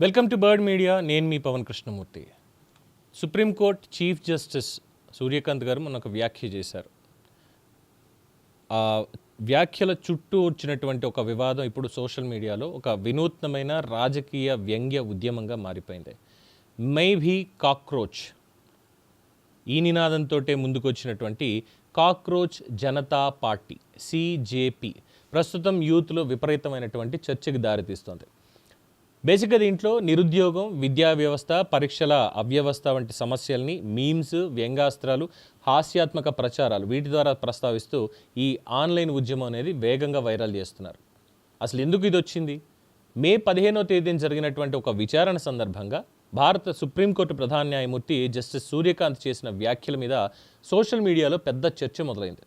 Welcome to Bird Media. నేను మీ Pavan Krishnamurthy. Supreme Court chief justice Suryakant గారు మొన్న ఒక వ్యాఖ్య చేశారు. ఆ వ్యాఖ్యల చుట్టూ వచ్చినటువంటి ఒక వివాదం ఇప్పుడు సోషల్ మీడియాలో ఒక వినూత్నమైన రాజకీయ వ్యంగ్య ఉద్యమంగా మారిపోయింది. మై భీ కాక్రోచ్ ఈ నినాదంతో ముందుకొచ్చినటువంటి కాక్రోచ్ జనతా పార్టీ CJP ప్రస్తుతం యూత్లో విపరీతమైనటువంటి చర్చకు దారితీస్తోంది. బేసిక్గా దీంట్లో నిరుద్యోగం, విద్యా వ్యవస్థ, పరీక్షల అవ్యవస్థ వంటి సమస్యల్ని మీమ్స్, వ్యంగ్యాస్త్రాలు, హాస్యాత్మక ప్రచారాలు వీటి ద్వారా ప్రస్తావిస్తూ ఈ ఆన్లైన్ ఉద్యమం అనేది వేగంగా వైరల్ చేస్తున్నారు. అసలు ఎందుకు ఇది వచ్చింది? మే 15వ తేదీన జరిగినటువంటి ఒక విచారణ సందర్భంగా భారత సుప్రీంకోర్టు ప్రధాన న్యాయమూర్తి జస్టిస్ సూర్యకాంత్ చేసిన వ్యాఖ్యల మీద సోషల్ మీడియాలో పెద్ద చర్చ మొదలైంది.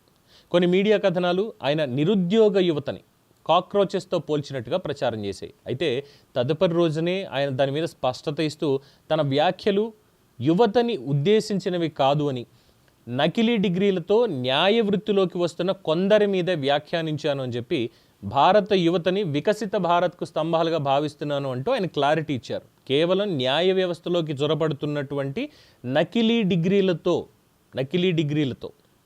కొన్ని మీడియా కథనాలు ఆయన నిరుద్యోగ యువతని కాక్రోచెస్తో పోల్చినట్టుగా ప్రచారం చేశాయి. అయితే తదుపరి రోజునే ఆయన దాని మీద స్పష్టత ఇస్తూ తన వ్యాఖ్యలు యువతని ఉద్దేశించినవి కాదు అని, నకిలీ డిగ్రీలతో న్యాయ వృత్తిలోకి వస్తున్న కొందరి మీద వ్యాఖ్యానించాను అని చెప్పి భారత యువతని వికసిత భారత్కు స్తంభాలుగా భావిస్తున్నాను అంటూ ఆయన క్లారిటీ ఇచ్చారు. కేవలం న్యాయ వ్యవస్థలోకి జొరబడుతున్నటువంటి నకిలీ డిగ్రీలతో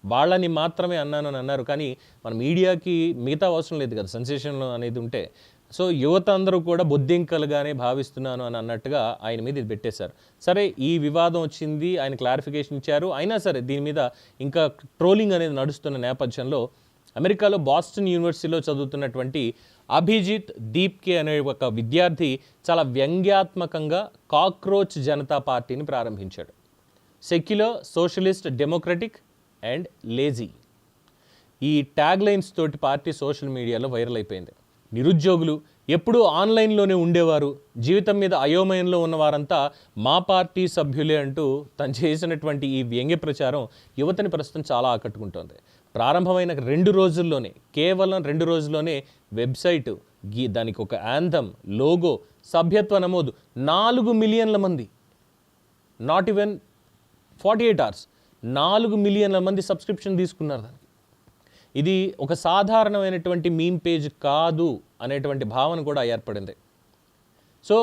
వాళ్ళని మాత్రమే అన్నాను అని అన్నారు. కానీ మన మీడియాకి మిగతా అవసరం లేదు కదా, సెన్సేషన్ అనేది ఉంటే. సో యువత అందరూ కూడా బొద్దింకలుగానే భావిస్తున్నాను అని అన్నట్టుగా ఆయన మీద ఇది పెట్టేశారు. సరే, ఈ వివాదం వచ్చింది, ఆయన క్లారిఫికేషన్ ఇచ్చారు. అయినా సరే దీని మీద ఇంకా ట్రోలింగ్ అనేది నడుస్తున్న నేపథ్యంలో అమెరికాలో బాస్టన్ యూనివర్సిటీలో చదువుతున్నటువంటి అభిజిత్ దీప్కే అనే ఒక విద్యార్థి చాలా వ్యంగ్యాత్మకంగా కాక్రోచ్ జనతా పార్టీని ప్రారంభించాడు. Secular, socialist, democratic and lazy ఈ ట్యాగ్ లైన్స్ తోటి పార్టీ సోషల్ మీడియాలో వైరల్ అయిపోయింది. నిరుద్యోగులు ఎప్పుడూ ఆన్లైన్లోనే ఉండేవారు, జీవితం మీద అయోమయంలో ఉన్నవారంతా మా పార్టీ సభ్యులే అంటూ తను చేసినటువంటి ఈ వ్యంగ్య ప్రచారం యువతని ప్రస్తుతం చాలా ఆకట్టుకుంటోంది. ప్రారంభమైన కేవలం 2 రోజుల్లోనే వెబ్సైటు, దానికి ఒక యాంథమ్, లోగో, సభ్యత్వ నమోదు 4 మిలియన్ల మంది, నాట్ ఈవెన్ 48 hours 4 మిలియన్ల మంది సబ్స్క్రిప్షన్ తీసుకున్నారు దానికి. ఇది ఒక సాధారణమైనటువంటి మీమ్ పేజ్ కాదు అనేటువంటి భావన కూడా ఏర్పడింది. సో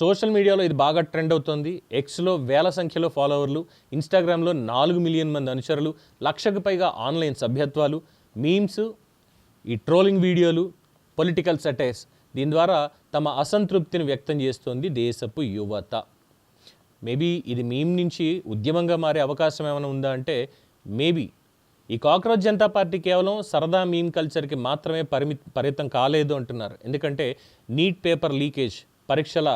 సోషల్ మీడియాలో ఇది బాగా ట్రెండ్ అవుతుంది. ఎక్స్లో వేల సంఖ్యలో ఫాలోవర్లు, ఇన్స్టాగ్రామ్లో 4 మిలియన్ మంది అనుచరులు, 1,00,000కు పైగా ఆన్లైన్ సభ్యత్వాలు, మీమ్స్, ఈ ట్రోలింగ్ వీడియోలు, పొలిటికల్ సెటైర్స్, దీని ద్వారా తమ అసంతృప్తిని వ్యక్తం చేస్తోంది దేశపు యువత. మేబీ ఇది మీమ్ నుంచి ఉద్యమంగా మారే అవకాశం ఏమైనా ఉందా అంటే మేబీ. ఈ కాక్రోచ్ జనతా పార్టీ కేవలం సరదా మీమ్ కల్చర్కి మాత్రమే పరిమితం కాలేదు అంటున్నారు. ఎందుకంటే నీట్ పేపర్ లీకేజ్, పరీక్షల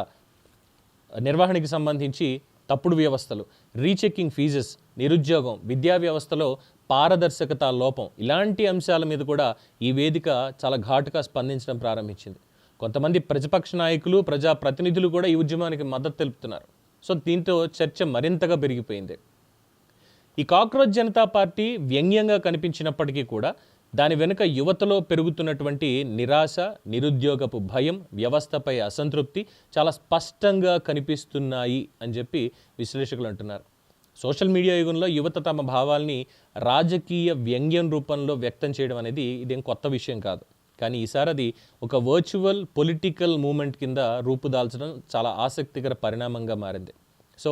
నిర్వహణకి సంబంధించి తప్పుడు వ్యవస్థలు, రీచెకింగ్ ఫీజెస్, నిరుద్యోగం, విద్యా వ్యవస్థలో పారదర్శకత లోపం, ఇలాంటి అంశాల మీద కూడా ఈ వేదిక చాలా ఘాటుగా స్పందించడం ప్రారంభించింది. కొంతమంది ప్రతిపక్ష నాయకులు, ప్రజాప్రతినిధులు కూడా ఈ ఉద్యమానికి మద్దతు తెలుపుతున్నారు. సో దీంతో చర్చ మరింతగా పెరిగిపోయింది. ఈ కాక్రోచ్ జనతా పార్టీ వ్యంగ్యంగా కనిపించినప్పటికీ కూడా దాని వెనుక యువతలో పెరుగుతున్నటువంటి నిరాశ, నిరుద్యోగపు భయం, వ్యవస్థపై అసంతృప్తి చాలా స్పష్టంగా కనిపిస్తున్నాయి అని చెప్పి విశ్లేషకులు అంటున్నారు. సోషల్ మీడియా యుగంలో యువత తమ భావాల్ని రాజకీయ వ్యంగ్యం రూపంలో వ్యక్తం చేయడం అనేది ఇదేం కొత్త విషయం కాదు. కానీ ఈసారి అది ఒక వర్చువల్ పొలిటికల్ మూమెంట్ కింద రూపుదాల్చడం చాలా ఆసక్తికర పరిణామంగా మారింది. సో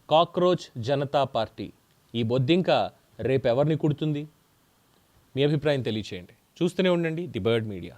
కాక్రోచ్ జనతా పార్టీ ఈ బొద్దింక రేపు ఎవరిని కుడుతుంది? మీ అభిప్రాయం తెలియచేయండి. చూస్తూనే ఉండండి ది బర్డ్ మీడియా.